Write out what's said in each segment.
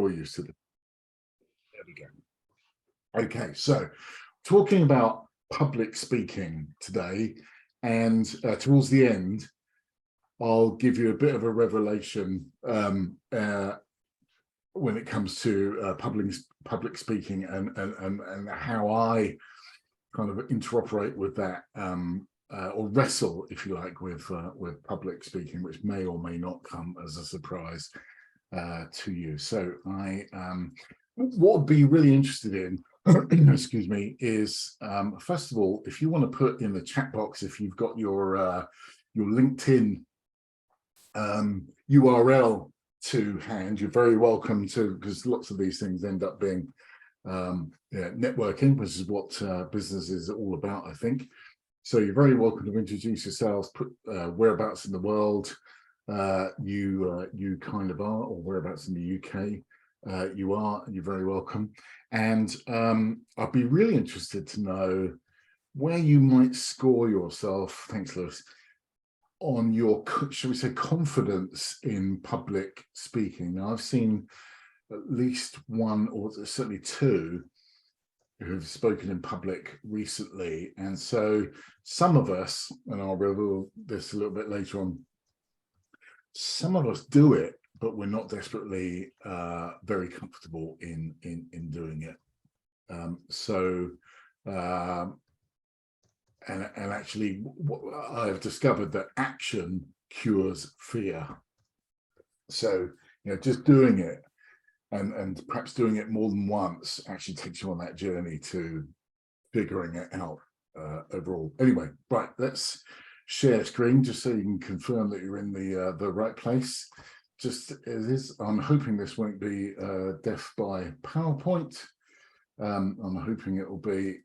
all used to this. There we go. Okay, so talking about public speaking today, and towards the end, I'll give you a bit of a revelation when it comes to public speaking and how I kind of interoperate with that, or wrestle, if you like, with public speaking, which may or may not come as a surprise to you. So what I'd be really interested in, excuse me, is first of all, if you want to put in the chat box, if you've got your LinkedIn URL to hand, you're very welcome to, because lots of these things end up being networking, which is what business is all about, I think. So you're very welcome to introduce yourselves, put whereabouts in the world you kind of are, or whereabouts in the UK you are, and you're very welcome. And I'd be really interested to know where you might score yourself, thanks Lewis, on your, shall we say, confidence in public speaking. Now, I've seen at least one, or certainly two, who've spoken in public recently. And so some of us, and I'll reveal this a little bit later on, some of us do it, but we're not desperately very comfortable in doing it. And actually, I've discovered that action cures fear. So, just doing it and perhaps doing it more than once actually takes you on that journey to figuring it out overall. Anyway, right, let's share screen just so you can confirm that you're in the right place. Just as is, I'm hoping this won't be death by PowerPoint. I'm hoping it will be.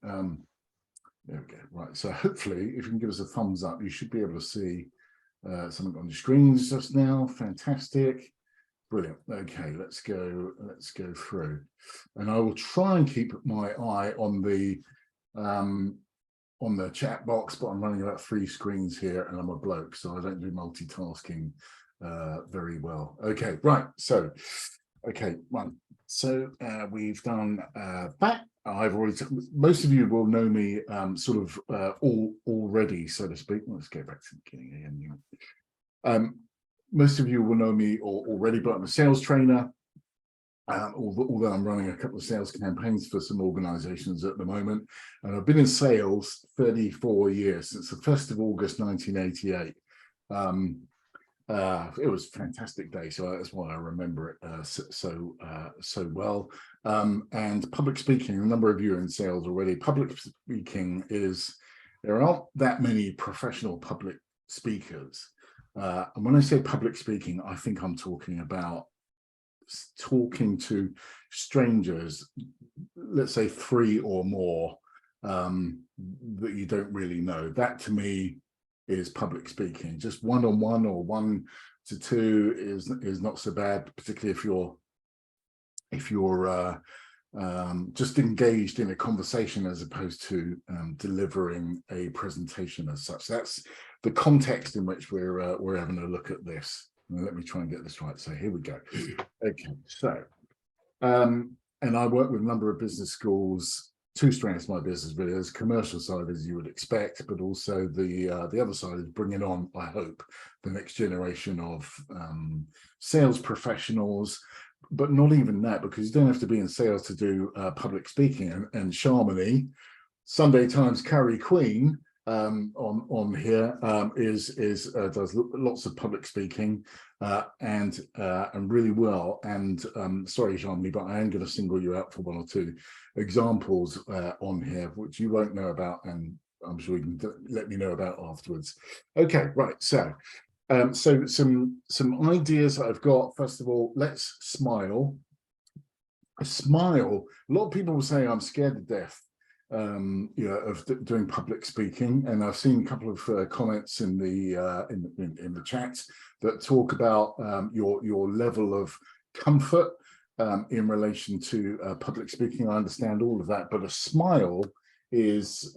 There we go. Right. So hopefully, if you can give us a thumbs up, you should be able to see something on your screens just now. Fantastic. Brilliant. Okay, let's go through. And I will try and keep my eye on the chat box, but I'm running about 3 screens here and I'm a bloke, so I don't do multitasking very well. Okay, right. So, okay, one. So we've done that. I've already, most of you will know me sort of already, so to speak. Let's go back to the beginning again. Most of you will know me already, but I'm a sales trainer, although I'm running a couple of sales campaigns for some organizations at the moment. And I've been in sales 34 years, since the 1st of August 1988. It was a fantastic day, so that's why I remember it so well. And public speaking, a number of you are in sales already. Public speaking there aren't that many professional public speakers. And when I say public speaking, I think I'm talking about talking to strangers, let's say 3 or more, that you don't really know. That to me is public speaking. Just one-on-one or 1 to 2 is not so bad, particularly if you're just engaged in a conversation as opposed to delivering a presentation as such. That's the context in which we're having a look at this. Now, let me try and get this right. So here we go. Okay, so and I work with a number of business schools. 2 strands to my business, really. There's commercial side, as you would expect, but also the other side is bringing on, I hope, the next generation of sales professionals. But not even that, because you don't have to be in sales to do public speaking. And Sharmini, Sunday Times Curry Queen, on here does lots of public speaking and really well. And sorry, Sharmini, but I am going to single you out for 1 or 2 examples on here, which you won't know about, and I'm sure you can let me know about afterwards. Okay, right. So some ideas that I've got. First of all, let's smile. A smile. A lot of people will say I'm scared to death of doing public speaking, and I've seen a couple of comments in the chat that talk about your level of comfort in relation to public speaking. I understand all of that, but a smile is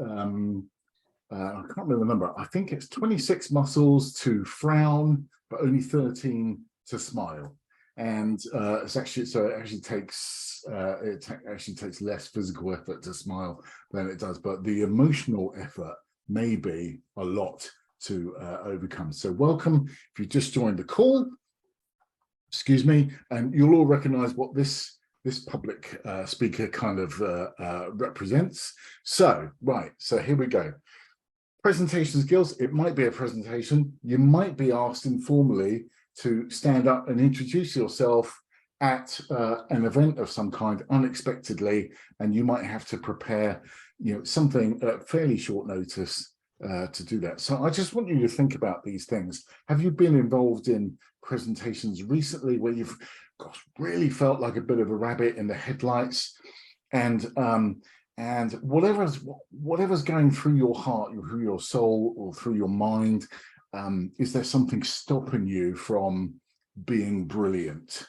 I can't remember the number. I think it's 26 muscles to frown, but only 13 to smile. and it actually takes actually takes less physical effort to smile than it does, but the emotional effort may be a lot to overcome. So welcome if you just joined the call, excuse me, and you'll all recognize what this public speaker kind of represents. So here we go. Presentation skills. It might be a presentation. You might be asked informally to stand up and introduce yourself at an event of some kind unexpectedly, and you might have to prepare, something at fairly short notice to do that. So I just want you to think about these things. Have you been involved in presentations recently where you've really felt like a bit of a rabbit in the headlights, and whatever's going through your heart, through your soul, or through your mind, is there something stopping you from being brilliant?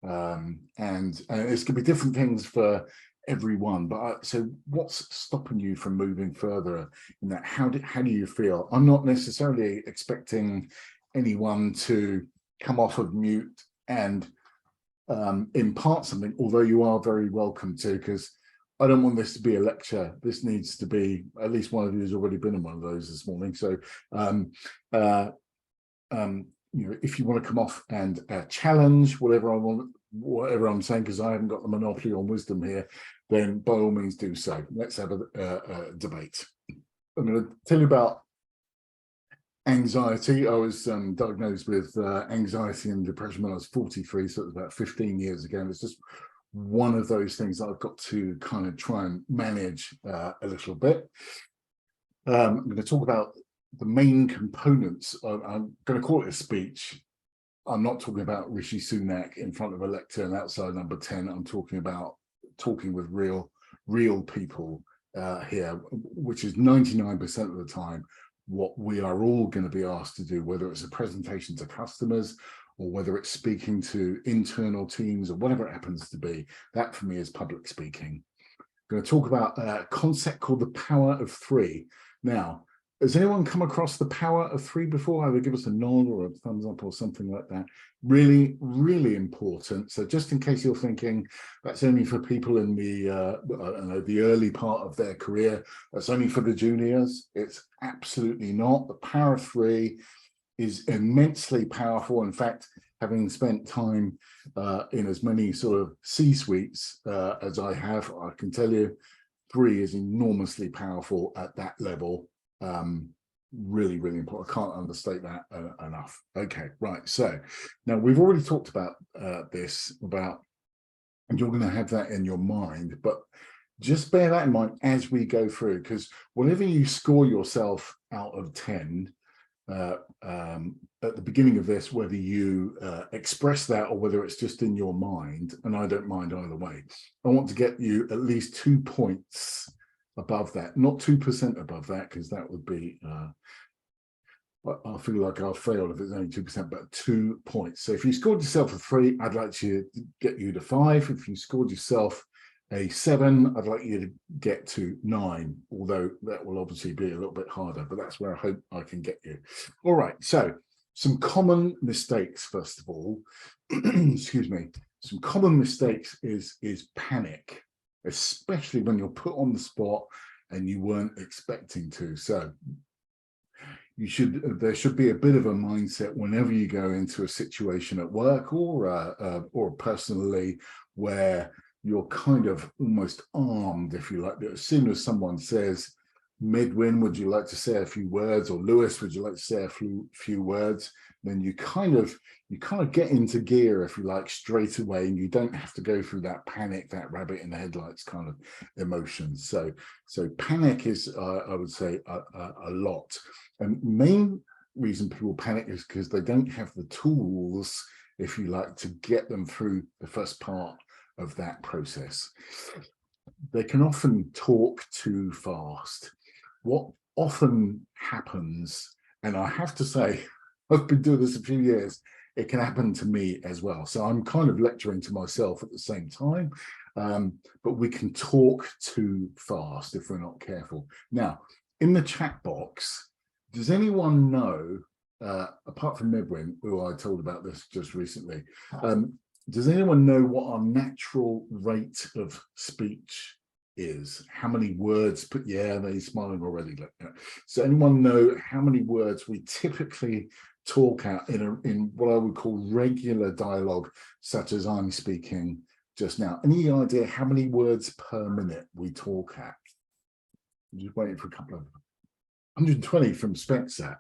And it's going to be different things for everyone, but so what's stopping you from moving further in that? How do you feel? I'm not necessarily expecting anyone to come off of mute and impart something, although you are very welcome to, because I don't want this to be a lecture. This needs to be, at least one of you has already been in one of those this morning. So if you want to come off and challenge whatever I'm saying, because I haven't got the monopoly on wisdom here, then by all means do so. Let's have a debate. I'm going to tell you about anxiety. I was diagnosed with anxiety and depression when I was 43, so it was about 15 years ago. And it's just one of those things that I've got to kind of try and manage a little bit. I'm going to talk about the main components. I'm going to call it a speech. I'm not talking about Rishi Sunak in front of a lectern outside number 10. I'm talking about talking with real people here, which is 99% of the time what we are all going to be asked to do, whether it's a presentation to customers or whether it's speaking to internal teams or whatever it happens to be. That for me is public speaking. I'm going to talk about a concept called the power of three. Now, has anyone come across the power of three before? Either give us a nod or a thumbs up or something like that. Really, really important. So just in case you're thinking that's only for people in the early part of their career, that's only for the juniors, it's absolutely not. The power of three is immensely powerful. In fact, having spent time in as many sort of C-suites as I have, I can tell you three is enormously powerful at that level. Really, really important. I can't understate that enough. Okay, right. So now we've already talked about this, and you're going to have that in your mind, but just bear that in mind as we go through, because whenever you score yourself out of 10 at the beginning of this, whether you express that or whether it's just in your mind, and I don't mind either way, I want to get you at least 2 points above that, not 2% above that, because that would be I feel like I'll fail if it's only 2%, but 2 points. So if you scored yourself a 3, I'd like to get you to 5. If you scored yourself a 7, I'd like you to get to 9, although that will obviously be a little bit harder, but that's where I hope I can get you. All right, so some common mistakes, first of all. Excuse me. Some common mistakes is panic, especially when you're put on the spot and you weren't expecting to. So there should be a bit of a mindset whenever you go into a situation at work or personally where you're kind of almost armed, if you like. As soon as someone says, Midwin, would you like to say a few words? Or Lewis, would you like to say a few words? Then you kind of get into gear, if you like, straight away, and you don't have to go through that panic, that rabbit in the headlights kind of emotions. So panic is, I would say, a lot. And main reason people panic is because they don't have the tools, if you like, to get them through the first part of that process. They can often talk too fast. What often happens, and I have to say, I've been doing this a few years, it can happen to me as well. So I'm kind of lecturing to myself at the same time, but we can talk too fast if we're not careful. Now, in the chat box, does anyone know, apart from Midwin, who I told about this just recently, Does anyone know what our natural rate of speech is? How many words? But yeah, they're smiling already. So anyone know how many words we typically talk out in what I would call regular dialogue, such as I'm speaking just now? Any idea how many words per minute we talk at? I'm just waiting for a couple of 120 from Spencer.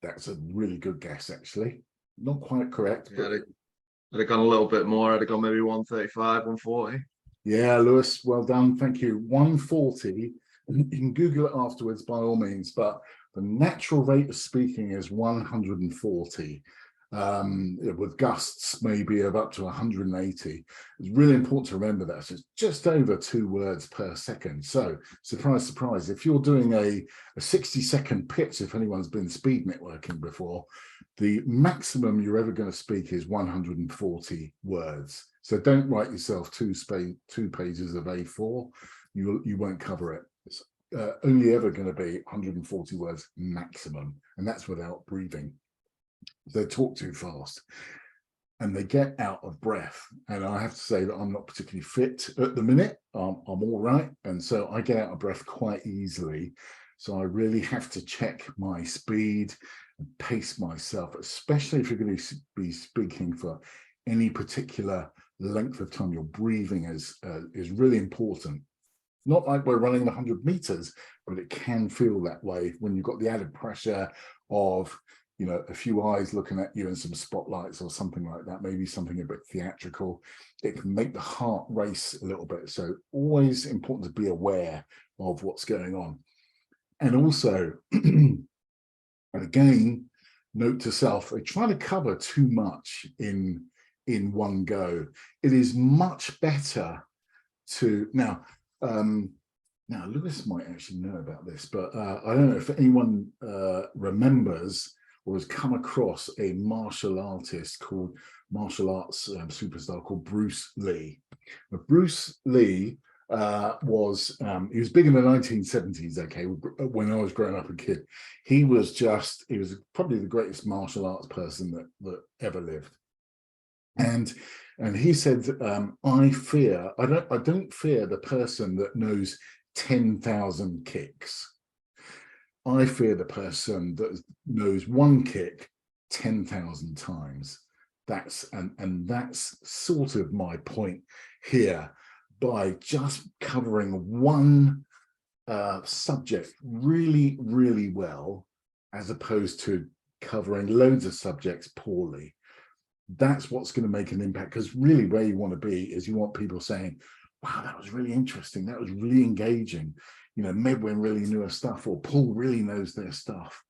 That's a really good guess, actually. Not quite correct, Yeah, but I'd have gone a little bit more. I'd have gone maybe 135, 140. yeah, Lewis, well done. Thank you. 140. You can Google it afterwards by all means, but the natural rate of speaking is 140, with gusts maybe of up to 180. It's really important to remember that. So it's just over 2 words per second. So surprise, surprise, if you're doing a 60-second pitch, if anyone's been speed networking before, the maximum you're ever going to speak is 140 words. So don't write yourself 2 pages of A4. You won't cover it. It's only ever going to be 140 words maximum, and that's without breathing. They talk too fast and they get out of breath. And I have to say that I'm not particularly fit at the minute. I'm all right. And so I get out of breath quite easily. So I really have to check my speed and pace myself, especially if you're going to be speaking for any particular length of time. Your breathing is really important. Not like we're running 100 meters, but it can feel that way when you've got the added pressure of, you know, a few eyes looking at you and some spotlights or something like that, maybe something a bit theatrical. It can make the heart race a little bit. So always important to be aware of what's going on. And also, and again, note to self, they try to cover too much in one go. It is much better to now Lewis might actually know about this, but I don't know if anyone remembers or has come across a martial arts superstar called Bruce Lee. Now, Bruce Lee was big in the 1970s. Okay, when I was growing up a kid, he was probably the greatest martial arts person that ever lived. And he said, I don't fear the person that knows 10,000 kicks. I fear the person that knows one kick 10,000 times. That's sort of my point here. By just covering one subject really, really well, as opposed to covering loads of subjects poorly. That's what's going to make an impact, because really where you want to be is you want people saying, wow, that was really interesting, that was really engaging, you know, Medwin really knew her stuff, or Paul really knows their stuff.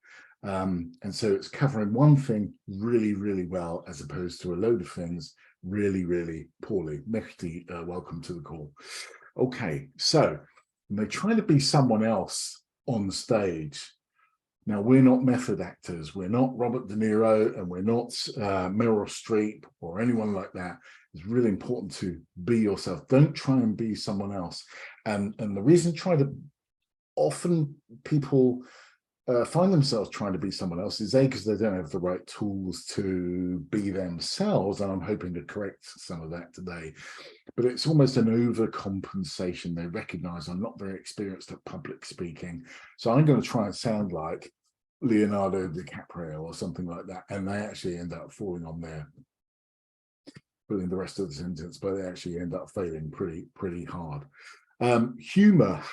And so it's covering one thing really, really well, as opposed to a load of things really, really poorly. Mehdi, welcome to the call. Okay, so they're trying to be someone else on stage. Now, we're not method actors. We're not Robert De Niro, and we're not Meryl Streep or anyone like that. It's really important to be yourself. Don't try and be someone else. And the reason often people find themselves trying to be someone else is because they don't have the right tools to be themselves. And I'm hoping to correct some of that today. But it's almost an overcompensation. They recognize I'm not very experienced at public speaking, so I'm going to try and sound like Leonardo DiCaprio or something like that, and they actually end up falling on their filling the rest of the sentence, but they actually end up failing pretty hard. Humor.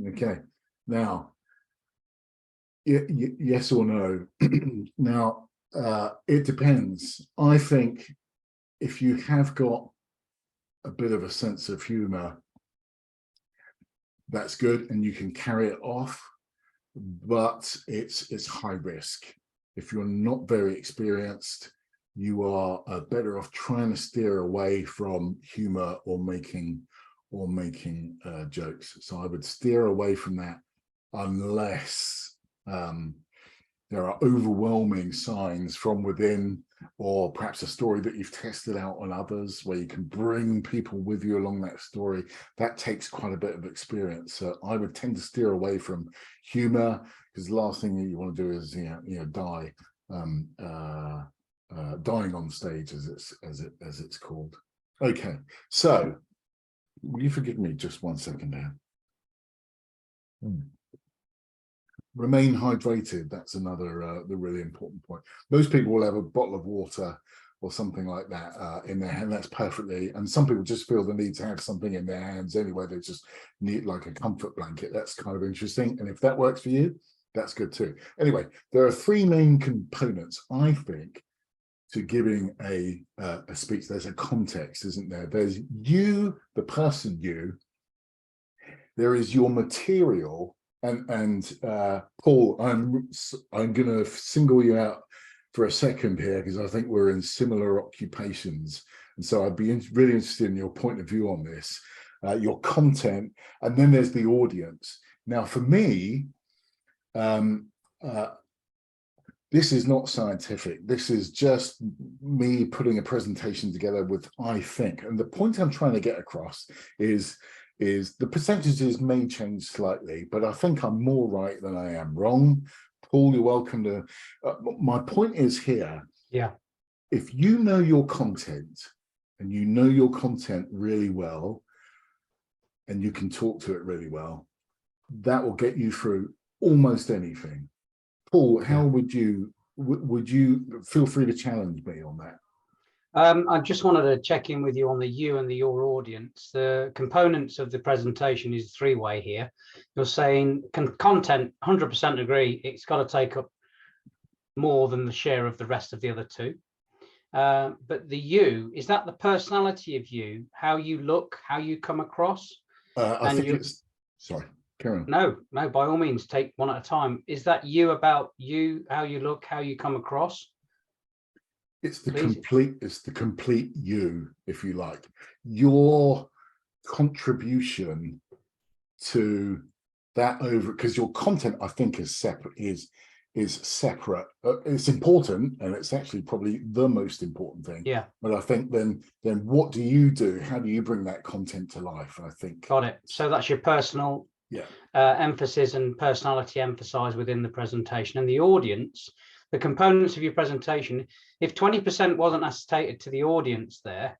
Okay, now yes or no? Now it depends. I think if you have got a bit of a sense of humor, that's good, and you can carry it off, but it's high risk. If you're not very experienced, you are better off trying to steer away from humor or making jokes. So I would steer away from that unless there are overwhelming signs from within, or perhaps a story that you've tested out on others where you can bring people with you along that story. That takes quite a bit of experience. So I would tend to steer away from humor, because the last thing you want to do is die dying on stage, as it's called. Okay, so will you forgive me just 1 second here? Remain hydrated. That's another the really important point. Most people will have a bottle of water or something like that in their hand. That's perfectly, and some people just feel the need to have something in their hands anyway. They just need like a comfort blanket. That's kind of interesting, and if that works for you, that's good too. Anyway, there are 3 main components, I think, to giving a speech. There's a context, isn't there? There's you, the person you. There is your material, and Paul, I'm going to single you out for a second here because I think we're in similar occupations, and so I'd be really interested in your point of view on this, your content, and then there's the audience. Now, for me, this is not scientific. This is just me putting a presentation together with I think. And the point I'm trying to get across is the percentages may change slightly, but I think I'm more right than I am wrong. Paul, you're welcome to. My point is here. Yeah. If you know your content and you know your content really well, and you can talk to it really well, that will get you through almost anything. Paul, how would you feel free to challenge me on that? I just wanted to check in with you on the you and the your audience. The components of the presentation is 3-way here. You're saying content, 100% agree. It's got to take up more than the share of the rest of the other 2. But the you, is that the personality of you, how you look, how you come across? I think it's, sorry. Karen. No, by all means, take one at a time. Is that you about you, how you look, how you come across? It's the complete you, if you like. Your contribution to that because your content, I think, is separate. It's important, and it's actually probably the most important thing. Yeah. But I think then what do you do? How do you bring that content to life? I think. Got it. So that's your personal emphasis and personality emphasized within the presentation, and the audience, the components of your presentation. If 20% wasn't ascertained to the audience there,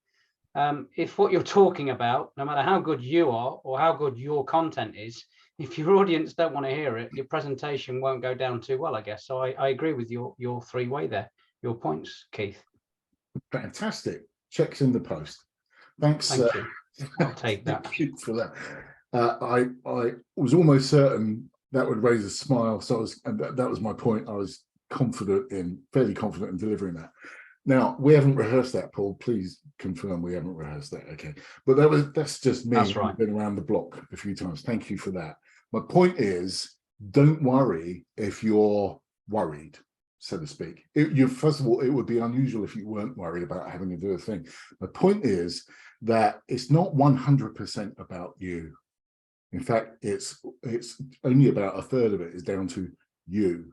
if what you're talking about, no matter how good you are or how good your content is, if your audience don't want to hear it, your presentation won't go down too well, I guess. So I agree with your 3-way there, your points, Keith. Fantastic. Checks in the post. Thanks. Thank you. I'll take that. Thank you for that. I was almost certain that would raise a smile, so that was my point. I was fairly confident in delivering that. Now, we haven't rehearsed that, Paul. Please confirm we haven't rehearsed that. Okay, but that's just me. That's right. I've been around the block a few times. Thank you for that. My point is, don't worry if you're worried, so to speak. First of all, it would be unusual if you weren't worried about having to do a thing. The point is that it's not 100% about you. In fact, it's only about a third of it is down to you.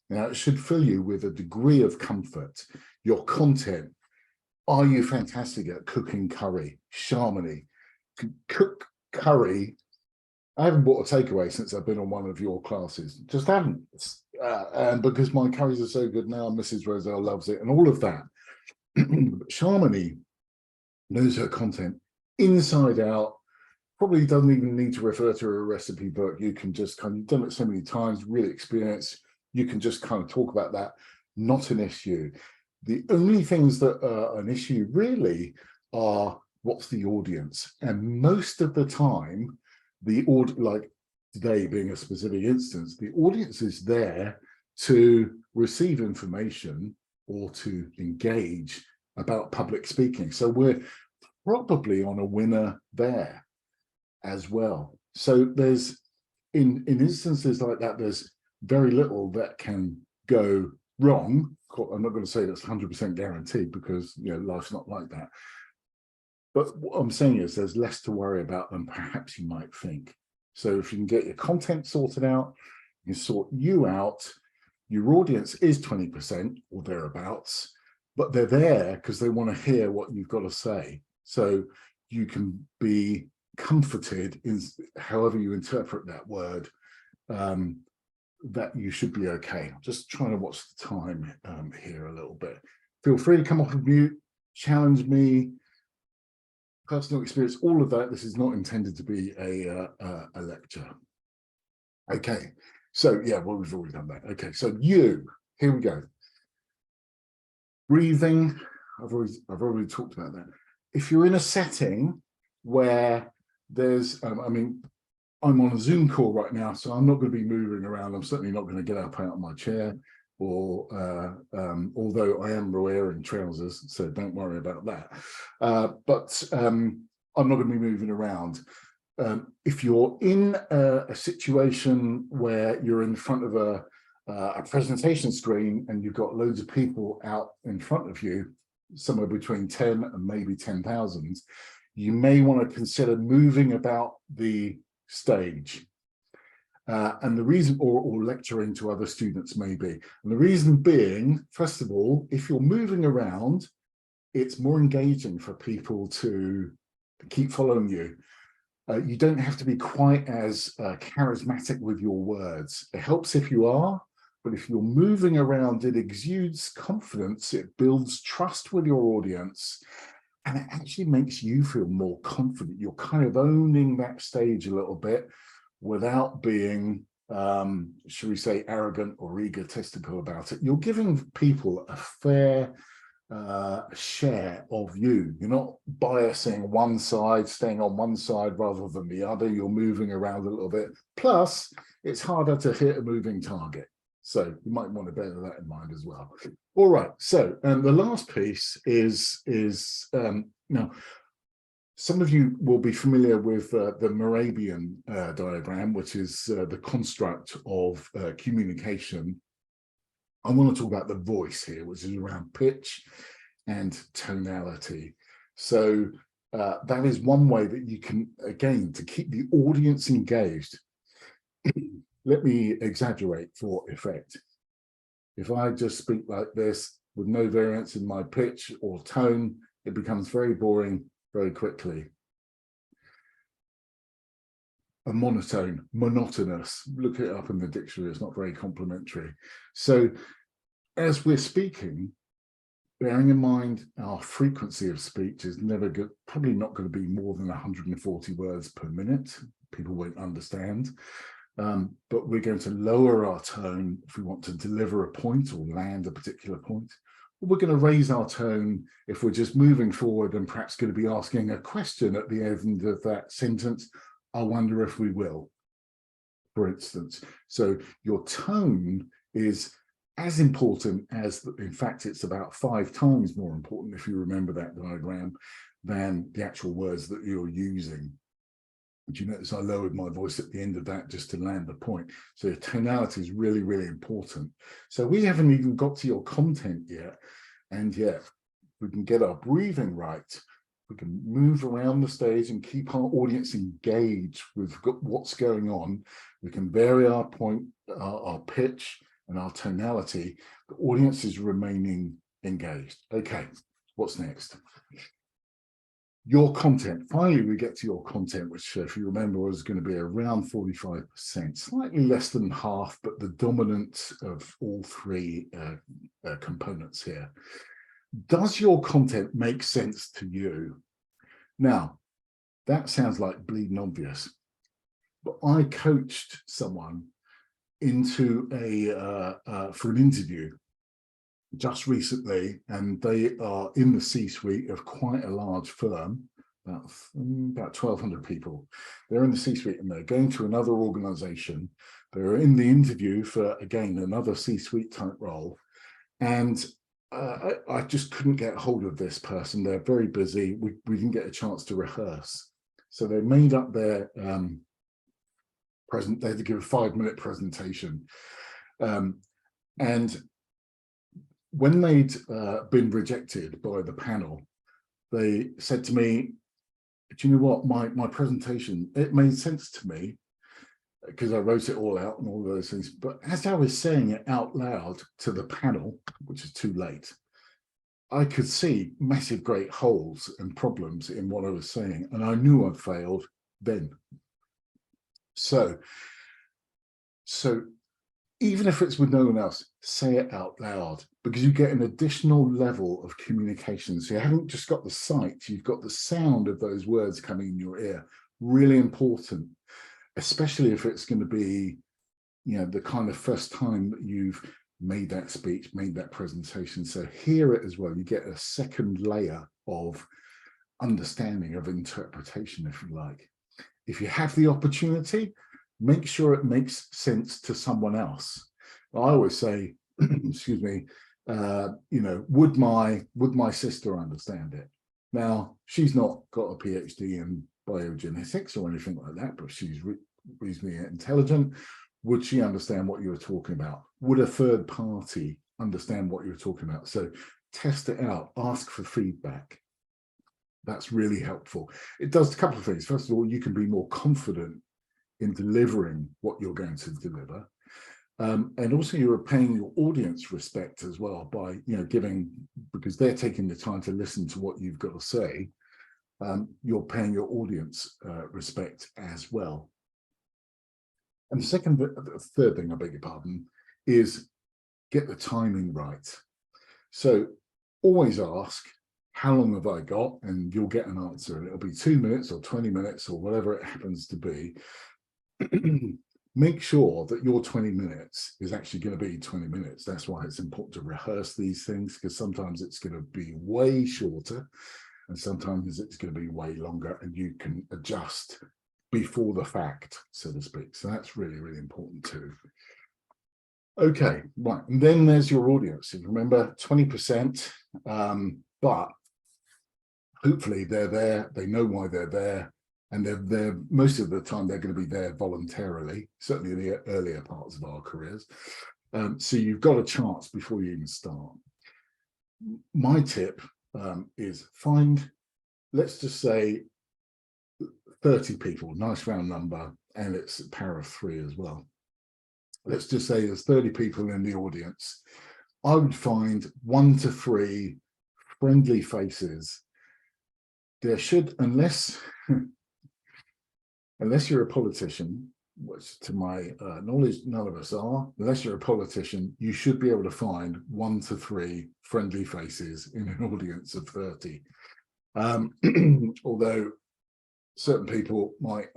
Now, it should fill you with a degree of comfort. Your content. Are you fantastic at cooking curry? Sharmony. Cook curry. I haven't bought a takeaway since I've been on one of your classes. Just haven't. And because my curries are so good now, Mrs. Roselle loves it, and all of that. Sharmony knows her content inside out. Probably doesn't even need to refer to a recipe book. You can just you've done it so many times, really experienced. You can just kind of talk about that. Not an issue. The only things that are an issue really are what's the audience. And most of the time, like today being a specific instance, the audience is there to receive information or to engage about public speaking. So we're probably on a winner there as well. So there's in instances like that, there's very little that can go wrong. I'm not going to say that's 100% guaranteed because life's not like that. But what I'm saying is there's less to worry about than perhaps you might think. So if you can get your content sorted out, you sort you out, your audience is 20% or thereabouts, but they're there because they want to hear what you've got to say. So you can be comforted in however you interpret that word, that you should be okay. I'm just trying to watch the time here a little bit. Feel free to come off of mute, challenge me, personal experience, all of that. This is not intended to be a lecture. Okay, so yeah, well, we've already done that. Okay, so here we go. Breathing, I've already talked about that. If you're in a setting where there's, I mean, I'm on a Zoom call right now, so I'm not going to be moving around. I'm certainly not going to get up out of my chair, or although I am wearing trousers, so don't worry about that. But I'm not going to be moving around. If you're in a situation where you're in front of a presentation screen and you've got loads of people out in front of you, somewhere between 10 and maybe 10,000, you may want to consider moving about the stage. And the reason, or lecturing to other students maybe. And the reason being, first of all, if you're moving around, it's more engaging for people to keep following you. You don't have to be quite as charismatic with your words. It helps if you are, but if you're moving around, it exudes confidence, it builds trust with your audience, and it actually makes you feel more confident. You're kind of owning that stage a little bit without being, should we say, arrogant or egotistical about it. You're giving people a fair share of you. You're not biasing one side, staying on one side rather than the other. You're moving around a little bit. Plus, it's harder to hit a moving target. So you might want to bear that in mind as well. All right. So the last piece is now, some of you will be familiar with the Moravian diagram, which is the construct of communication. I want to talk about the voice here, which is around pitch and tonality. So that is one way that you can, again, to keep the audience engaged. Let me exaggerate for effect. If I just speak like this with no variance in my pitch or tone, it becomes very boring very quickly. A monotone, monotonous, look it up in the dictionary, it's not very complimentary. So as we're speaking, bearing in mind our frequency of speech is never good, probably not going to be more than 140 words per minute. People won't understand. But we're going to lower our tone if we want to deliver a point or land a particular point. We're going to raise our tone if we're just moving forward and perhaps going to be asking a question at the end of that sentence. I wonder if we will, for instance. So your tone is as important as, in fact, it's about 5 times more important, if you remember that diagram, than the actual words that you're using. But you notice I lowered my voice at the end of that just to land the point. So tonality is really, really important. So we haven't even got to your content yet. And yet we can get our breathing right. We can move around the stage and keep our audience engaged with what's going on. We can vary our point, our pitch and our tonality. The audience is remaining engaged. Okay, what's next? Your content. Finally, we get to your content, which, if you remember, was going to be around 45%, slightly less than half, but the dominant of all 3 components here. Does your content make sense to you? Now, that sounds like bleeding obvious, but I coached someone into for an interview just recently, and they are in the C-suite of quite a large firm, about 1,200 people. They're in the C-suite and they're going to another organization. They're in the interview for, again, another C-suite type role. And I just couldn't get hold of this person. They're very busy. We didn't get a chance to rehearse. So they made up their they had to give a 5-minute presentation. And when they'd been rejected by the panel, they said to me, do you know what, my presentation, it made sense to me because I wrote it all out and all those things. But as I was saying it out loud to the panel, which is too late, I could see massive great holes and problems in what I was saying. And I knew I'd failed then. So even if it's with no one else, say it out loud, because you get an additional level of communication. So you haven't just got the sight, you've got the sound of those words coming in your ear. Really important, especially if it's going to be, the kind of first time that you've made that speech, made that presentation. So hear it as well. You get a second layer of understanding, of interpretation, if you like. If you have the opportunity, make sure it makes sense to someone else. I always say, excuse me, would my sister understand it? Now, she's not got a PhD in biogenetics or anything like that, but she's reasonably intelligent. Would she understand what you were talking about? Would a third party understand what you were talking about? So test it out, ask for feedback. That's really helpful. It does a couple of things. First of all, you can be more confident in delivering what you're going to deliver. And also you're paying your audience respect as well by, giving, because they're taking the time to listen to what you've got to say. You're paying your audience respect as well. And the third thing, I beg your pardon, is get the timing right. So always ask, how long have I got? And you'll get an answer, and it'll be 2 minutes or 20 minutes or whatever it happens to be. Make sure that your 20 minutes is actually going to be 20 minutes. That's why it's important to rehearse these things, because sometimes it's going to be way shorter and sometimes it's going to be way longer, and you can adjust before the fact, so to speak. So that's really, really important too. Okay, right. And then there's your audience. If you remember, 20%, but hopefully they're there, they know why they're there, and they're most of the time they're going to be there voluntarily, certainly in the earlier parts of our careers. So you've got a chance before you even start. My tip is find, let's just say 30 people, nice round number, and it's a power of 3 as well. Let's just say there's 30 people in the audience. I would find 1 to 3 friendly faces. There should, unless you're a politician, which to my knowledge, none of us are, unless you're a politician, you should be able to find 1 to 3 friendly faces in an audience of 30. Although certain people might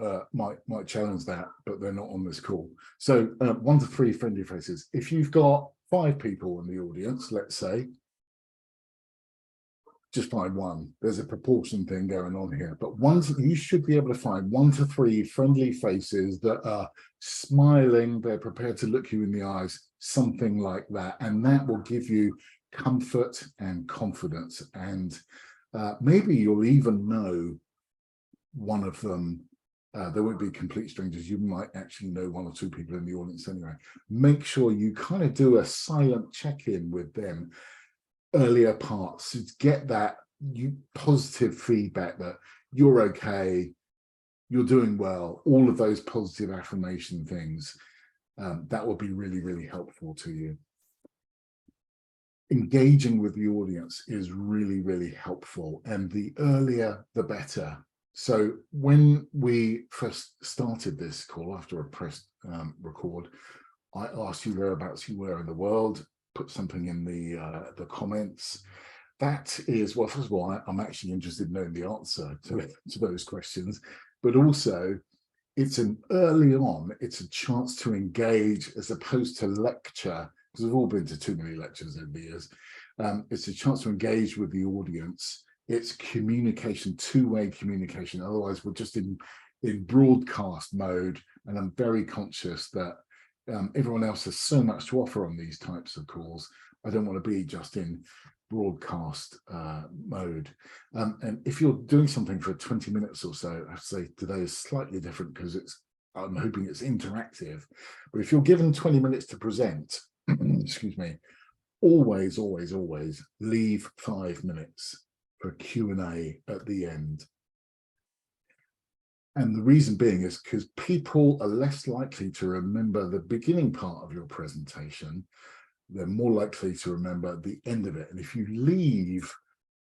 challenge that, but they're not on this call. So 1 to 3 friendly faces. If you've got 5 people in the audience, let's say, just find 1. There's a proportion thing going on here, but you should be able to find 1 to 3 friendly faces that are smiling, they're prepared to look you in the eyes, something like that. And that will give you comfort and confidence. And maybe you'll even know one of them. They won't be complete strangers. You might actually know 1 or 2 people in the audience anyway. Make sure you kind of do a silent check-in with them earlier parts to get that positive feedback that you're okay, you're doing well, all of those positive affirmation things. That will be really, really helpful to you. Engaging with the audience is really, really helpful, and the earlier the better. So when we first started this call, after I pressed record, I asked you whereabouts you were in the world. Put something in the comments. That is, well, first of all, I'm actually interested in knowing the answer to those questions, but also it's early on, it's a chance to engage as opposed to lecture, because we've all been to too many lectures over the years. It's a chance to engage with the audience. It's communication, two-way communication. Otherwise, we're just in broadcast mode, and I'm very conscious that everyone else has so much to offer on these types of calls. I don't want to be just in broadcast mode. And if you're doing something for 20 minutes or so, I have to say today is slightly different because I'm hoping it's interactive. But if you're given 20 minutes to present, excuse me, always, always, always leave 5 minutes for Q&A at the end. And the reason being is because people are less likely to remember the beginning part of your presentation. They're more likely to remember the end of it. And if you leave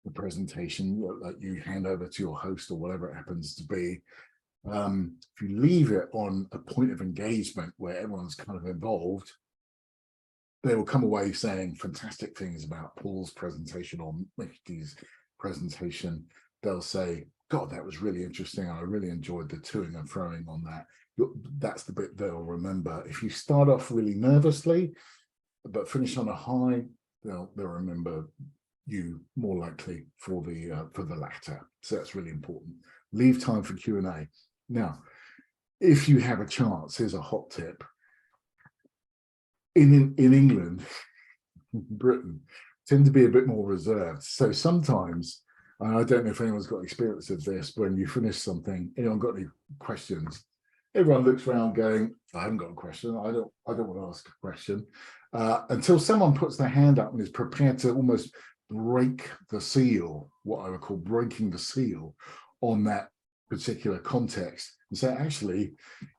the presentation, like you hand over to your host or whatever it happens to be, if you leave it on a point of engagement where everyone's kind of involved, they will come away saying fantastic things about Paul's presentation or Mickey's presentation. They'll say, God, that was really interesting. I really enjoyed the toing and throwing on that. That's the bit they'll remember. If you start off really nervously, but finish on a high, they'll remember you more likely for the latter. So that's really important. Leave time for Q&A. Now, if you have a chance, here's a hot tip. In England, Britain, tend to be a bit more reserved. So sometimes, and I don't know if anyone's got experience of this, when you finish something, anyone got any questions? Everyone looks around going, I haven't got a question. I don't want to ask a question. Until someone puts their hand up and is prepared to almost break the seal, what I would call breaking the seal on that particular context, and say, actually,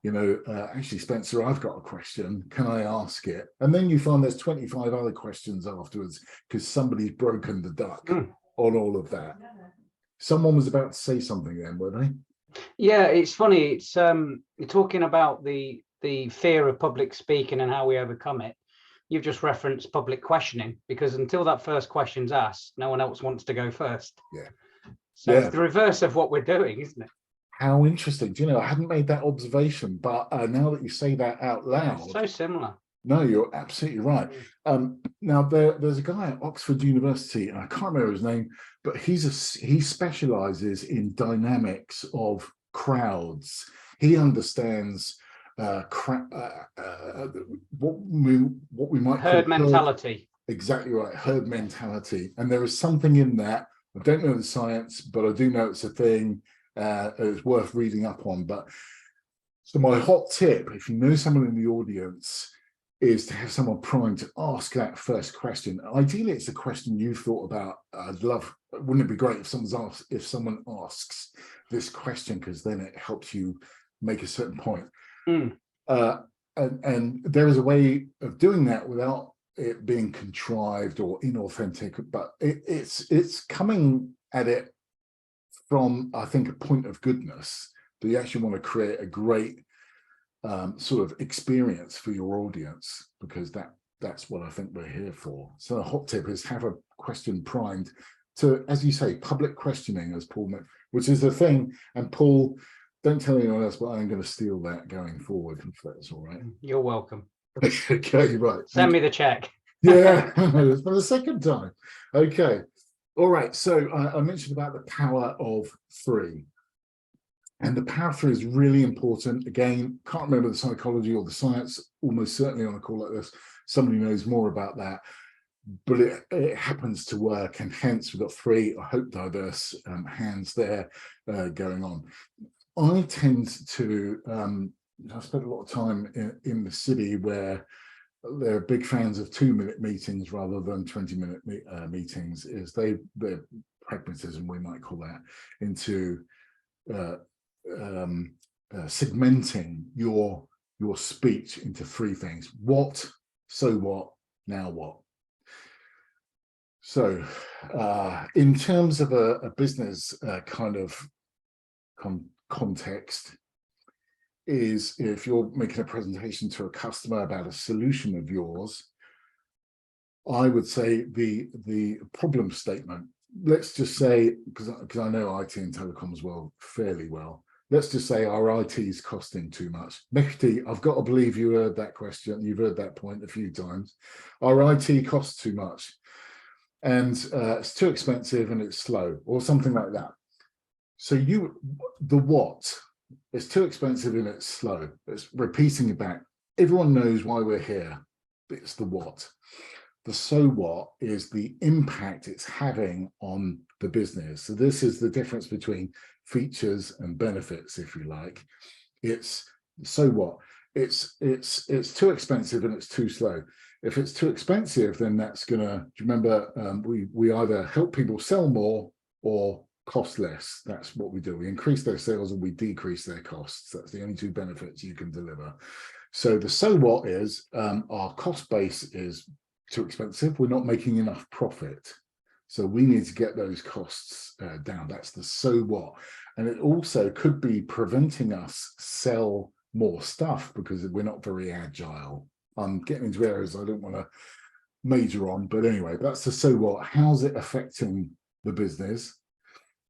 actually, Spencer, I've got a question. Can I ask it? And then you find there's 25 other questions afterwards because somebody's broken the duck on all of that. Someone was about to say something then, were they? Yeah, it's funny. It's you're talking about the fear of public speaking and how we overcome it. You've just referenced public questioning, because until that first question's asked, no one else wants to go first. Yeah. So it's the reverse of what we're doing, isn't it? How interesting. Do you know, I hadn't made that observation, but now that you say that out loud. It's so similar. No, you're absolutely right. Now, there's a guy at Oxford University, and I can't remember his name, but he specializes in dynamics of crowds. He understands what we might call herd mentality. Exactly right, herd mentality. And there is something in that. I don't know the science, but I do know it's a thing. It's worth reading up on. But so my hot tip, if you know someone in the audience, is to have someone primed to ask that first question. Ideally, it's a question you've thought about. Wouldn't it be great if someone asks this question, because then it helps you make a certain point. And there is a way of doing that without it being contrived or inauthentic, but it's coming at it from, I think, a point of goodness that you actually want to create a great sort of experience for your audience, because that's what I think we're here for. So the hot tip is have a question primed to, as you say, public questioning, as Paul meant, which is the thing. And Paul, don't tell anyone else, but I'm going to steal that going forward, if that's all right. You're welcome. Okay, right. Send me the check. Yeah, for the second time. Okay. All right. So I mentioned about the power of three. And the power of three is really important. Again, can't remember the psychology or the science, almost certainly on a call like this, somebody knows more about that. But it happens to work, and hence we've got three, I hope, diverse hands there going on. I tend to, I spent a lot of time in the city where they're big fans of 2-minute meetings rather than 20-minute meetings. Is their pragmatism, we might call that, into segmenting your speech into three things: what, so what, now what. So in terms of a business kind of context, is if you're making a presentation to a customer about a solution of yours, I would say the problem statement, let's just say, because I know IT and telecoms well fairly well, let's just say our IT is costing too much. Mehdi, I've got to believe you heard that question. You've heard that point a few times. Our IT costs too much, and it's too expensive and it's slow, or something like that. So the what, it's too expensive and it's slow. It's repeating it back. Everyone knows why we're here. It's the what. The so what is the impact it's having on the business. So this is the difference between features and benefits, if you like. It's so what. It's too expensive and it's too slow. If it's too expensive, then that's gonna, do you remember, we either help people sell more or cost less. That's what we do. We increase their sales and we decrease their costs. That's the only two benefits you can deliver. So the so what is our cost base is too expensive. We're not making enough profit. So we need to get those costs down. That's the so what. And it also could be preventing us sell more stuff because we're not very agile. I'm getting into areas I don't want to major on, but anyway, that's the so what. How's it affecting the business?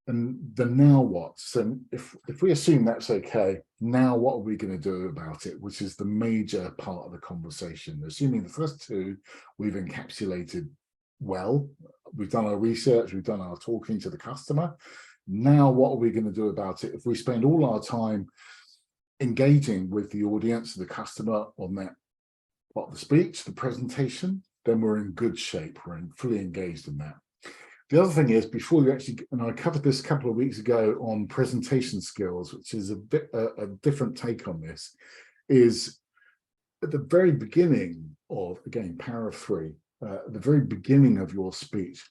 And the now what? So if we assume that's okay, now what are we going to do about it? Which is the major part of the conversation. Assuming the first two we've encapsulated well, we've done our research, we've done our talking to the customer. Now what are we going to do about it? If we spend all our time engaging with the audience, the customer on that part of the speech, the presentation, then we're in good shape. We're fully engaged in that. The other thing is, before you actually, and I covered this a couple of weeks ago on presentation skills, which is a bit a different take on this, is at the very beginning of, again, power of three, at the very beginning of your speech,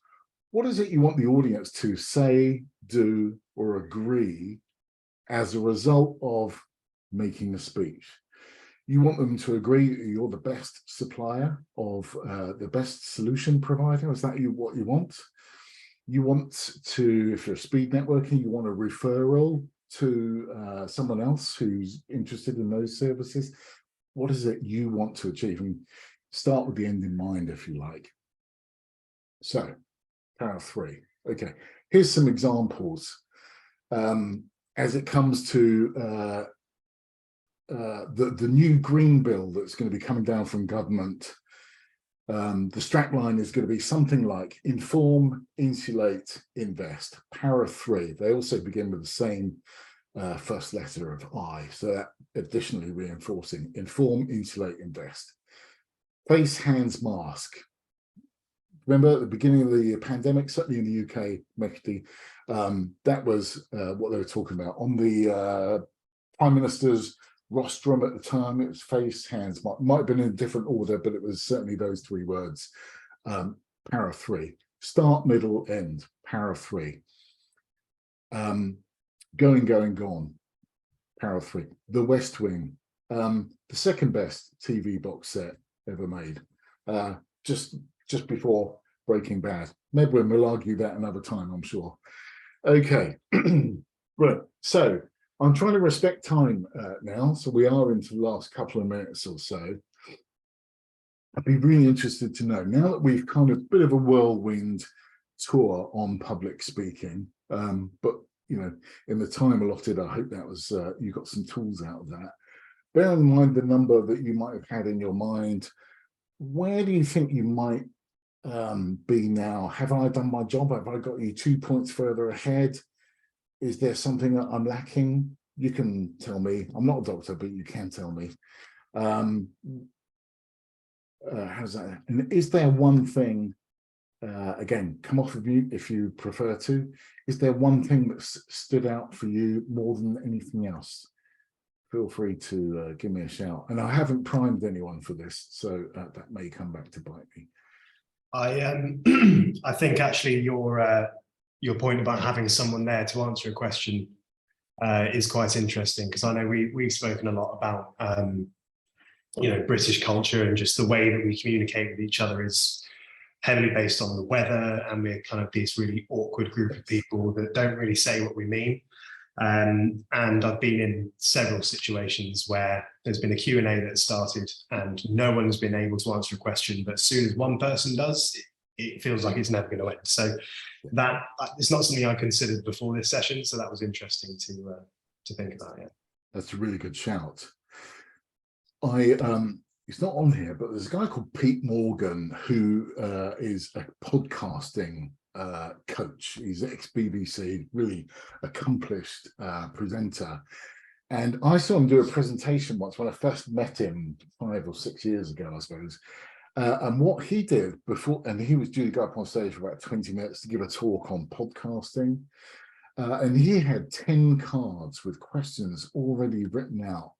what is it you want the audience to say, do, or agree as a result of making a speech? You want them to agree that you're the best supplier of the best solution provider. Is that what you want? You want to, if you're speed networking, you want a referral to someone else who's interested in those services. What is it you want to achieve? And start with the end in mind, if you like. So, power three. Okay, here's some examples. As it comes to the new green bill that's going to be coming down from government, the strapline is going to be something like inform, insulate, invest. Power of three. They also begin with the same first letter of I, so that additionally reinforcing inform, insulate, invest. Face, hands, mask. Remember at the beginning of the pandemic, certainly in the UK, Mehdi, that was what they were talking about. On the Prime Minister's rostrum at the time, it was face, hands, might have been in a different order, but it was certainly those three words. Power of three. Start, middle, end. Power of three. Going, gone. Power of three. The West Wing. The second best TV box set ever made. Just before Breaking Bad. Medwin will argue that another time, I'm sure. Okay, right. So I'm trying to respect time now, so we are into the last couple of minutes or so. I'd be really interested to know, now that we've kind of bit of a whirlwind tour on public speaking, but you know, in the time allotted, I hope that was you got some tools out of that. Bear in mind the number that you might have had in your mind. Where do you think you might be now? Have I done my job? Have I got you 2 points further ahead? Is there something that I'm lacking? You can tell me. I'm not a doctor, but you can tell me. How's that? And is there one thing, again, come off of mute if you prefer to, is there one thing that stood out for you more than anything else? Feel free to give me a shout. And I haven't primed anyone for this, so that may come back to bite me. I think actually your point about having someone there to answer a question is quite interesting, because I know we've spoken a lot about you know, British culture, and just the way that we communicate with each other is heavily based on the weather, and we're kind of this really awkward group of people that don't really say what we mean. And I've been in several situations where there's been a Q&A that started and no one's been able to answer a question, but as soon as one person does, it feels like it's never going to end. So that it's not something I considered before this session, so that was interesting to think about. Yeah, that's a really good shout. It's not on here, but there's a guy called Pete Morgan who is a podcasting coach. He's ex-BBC, really accomplished presenter. And I saw him do a presentation once when I first met him 5 or 6 years ago, I suppose. And what he did before, and he was due to go up on stage for about 20 minutes to give a talk on podcasting. And he had 10 cards with questions already written out.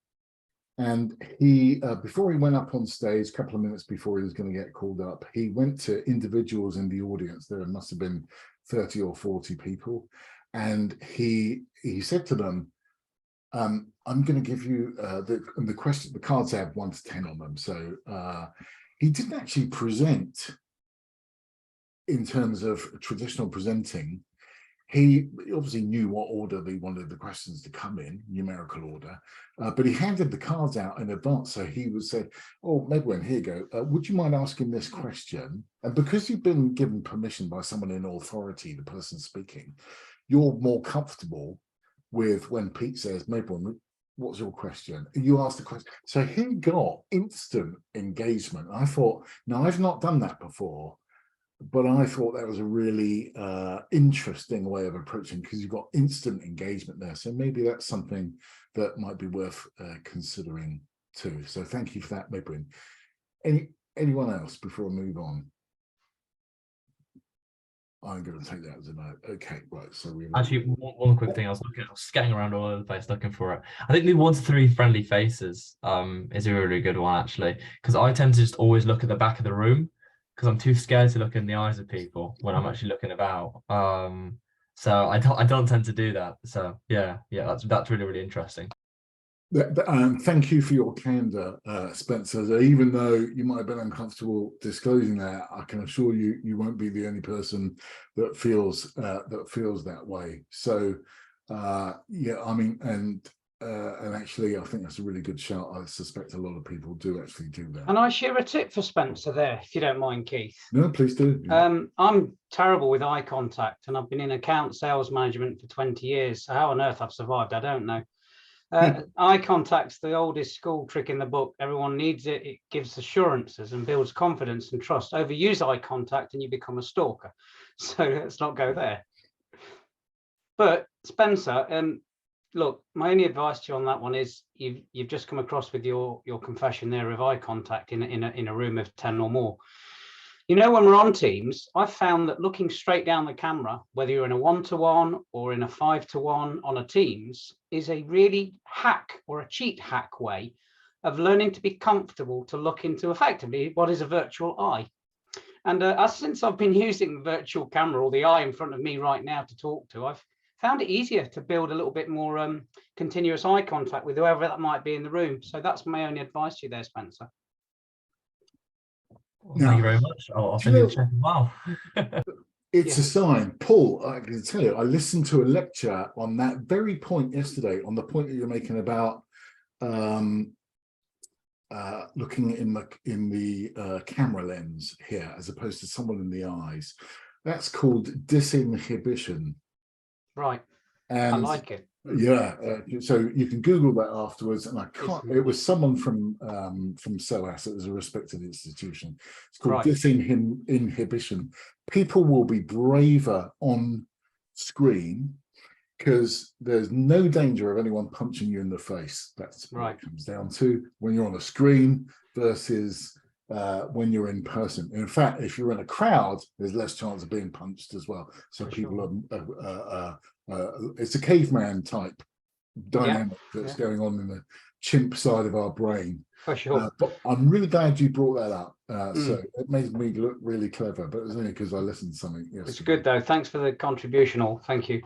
And he, before he went up on stage, a couple of minutes before he was going to get called up, he went to individuals in the audience. There must have been 30 or 40 people. And he said to them, I'm going to give you the question, the cards have 1 to 10 on them. So he didn't actually present in terms of traditional presenting. he obviously knew what order they wanted the questions to come in, numerical order, but he handed the cards out in advance. So he would say, oh, Medwin, here you go. Would you mind asking this question? And because you've been given permission by someone in authority, the person speaking, you're more comfortable with when Pete says, Medwin, what's your question? You ask the question. So he got instant engagement. I thought, no, I've not done that before. But I thought that was a really interesting way of approaching, because you've got instant engagement there. So maybe that's something that might be worth considering too. So thank you for that, Medwin. Anyone else before I move on? I'm going to take that as a no. Okay, right. So we actually one quick thing. I was scanning around all over the place looking for it. I think the 1 to 3 friendly faces is a really good one, actually, because I tend to just always look at the back of the room, because I'm too scared to look in the eyes of people when I'm actually looking about. So I don't tend to do that. So yeah, that's really interesting. Thank you for your candor, Spencer. So even though you might have been uncomfortable disclosing that, I can assure you, you won't be the only person that feels that way. So yeah, I mean, and actually, I think that's a really good shout. I suspect a lot of people do actually do that. And I share a tip for Spencer there, if you don't mind, Keith. No, please do. Yeah. I'm terrible with eye contact, and I've been in account sales management for 20 years. So how on earth I've survived, I don't know. Eye contact's the oldest school trick in the book. Everyone needs it. It gives assurances and builds confidence and trust. Overuse eye contact and you become a stalker. So let's not go there. But Spencer, look, my only advice to you on that one is you've just come across with your confession there of eye contact in a room of 10 or more. You know, when we're on Teams, I've found that looking straight down the camera, whether you're in a 1-to-1 or in a 5-to-1 on a Teams, is a really hack or a cheat hack way of learning to be comfortable to look into effectively what is a virtual eye. And since I've been using the virtual camera or the eye in front of me right now to talk to, I've found it easier to build a little bit more continuous eye contact with whoever that might be in the room. So that's my only advice to you there, Spencer. Well, thank you very much. I'll send you the check as well. It's a sign. Paul, I can tell you, I listened to a lecture on that very point yesterday, on the point that you're making about looking in the camera lens here, as opposed to someone in the eyes. That's called disinhibition. Right. And I like it. Yeah, so you can Google that afterwards, and I can't. It was someone from SOAS. It was a respected institution. It's called disinhibition. People will be braver on screen because there's no danger of anyone punching you in the face. That's what it comes down to when you're on a screen versus when you're in person. In fact, if you're in a crowd, there's less chance of being punched as well. So people are it's a caveman type dynamic that's going on in the chimp side of our brain. For sure. But I'm really glad you brought that up. So it made me look really clever, but it was only because I listened to something yesterday. It's good though. Thanks for the contribution. All. Thank you.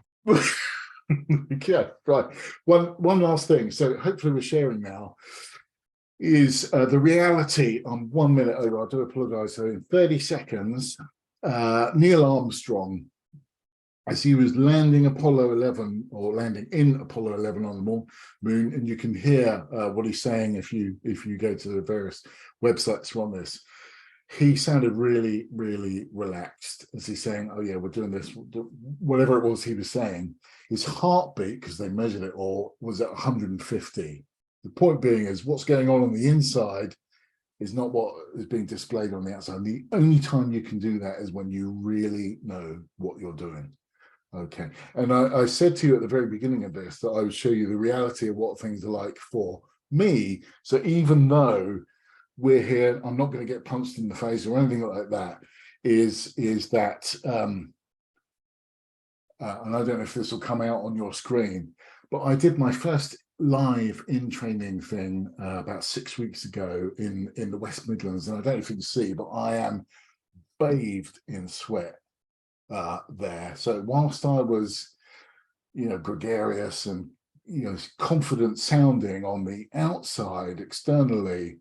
Yeah, right. One last thing. So hopefully we're sharing now is the reality. I'm 1 minute over. I do apologize. So in 30 seconds, Neil Armstrong, as he was landing Apollo 11 or landing in Apollo 11 on the moon, and you can hear what he's saying if you go to the various websites on this. He sounded really, really relaxed as he's saying, oh yeah, we're doing this, whatever it was he was saying. His heartbeat, because they measured it all, was at 150. The point being is what's going on the inside is not what is being displayed on the outside. The only time you can do that is when you really know what you're doing. Okay, and I said to you at the very beginning of this that I would show you the reality of what things are like for me. So even though we're here, I'm not going to get punched in the face or anything like that, is that, and I don't know if this will come out on your screen, but I did my first live in training thing about 6 weeks ago in the West Midlands, and I don't know if you can see, but I am bathed in sweat there. So whilst I was, gregarious and confident sounding on the outside externally,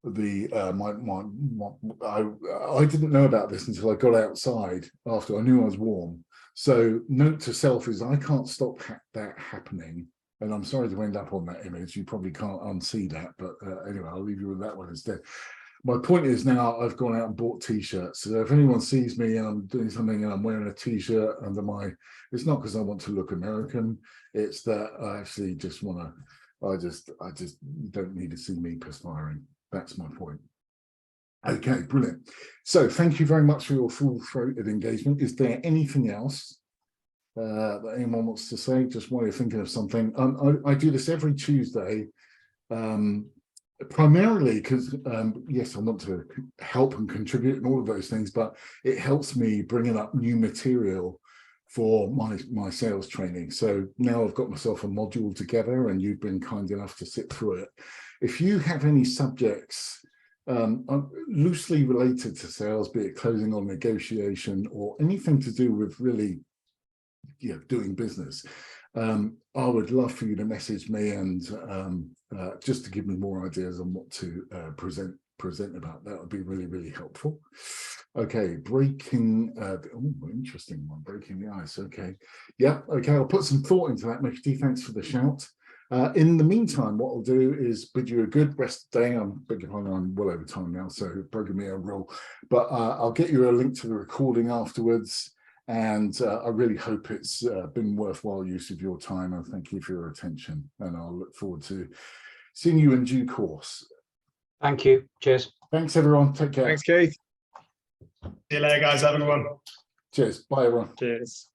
I didn't know about this until I got outside after I knew I was warm. So note to self is I can't stop that happening. And I'm sorry to end up on that image. You probably can't unsee that, but anyway, I'll leave you with that one instead. My point is now I've gone out and bought t-shirts. So if anyone sees me and I'm doing something and I'm wearing a t-shirt under my, it's not because I want to look American. It's that I actually just want to, I just don't need to see me perspiring. That's my point. Okay, brilliant. So thank you very much for your full-throated engagement. Is there anything else that anyone wants to say, just while you're thinking of something? I do this every Tuesday, primarily because yes, I want to help and contribute and all of those things, but it helps me bringing up new material for my sales training. So now I've got myself a module together and you've been kind enough to sit through it. If you have any subjects loosely related to sales, be it closing or negotiation or anything to do with really doing business, I would love for you to message me and just to give me more ideas on what to present about. That would be really helpful. Okay, breaking interesting one, breaking the ice. Okay, yeah, okay, I'll put some thought into that, Mickey. Thanks for the shout. In the meantime, what I'll do is bid you a good rest of the day. I'm well over time now, so bugging me a roll, but I'll get you a link to the recording afterwards. And I really hope it's been worthwhile use of your time, and thank you for your attention. And I'll look forward to seeing you in due course. Thank you. Cheers. Thanks, everyone. Take care. Thanks, Keith. See you later, guys. Have a good one. Cheers. Bye, everyone. Cheers.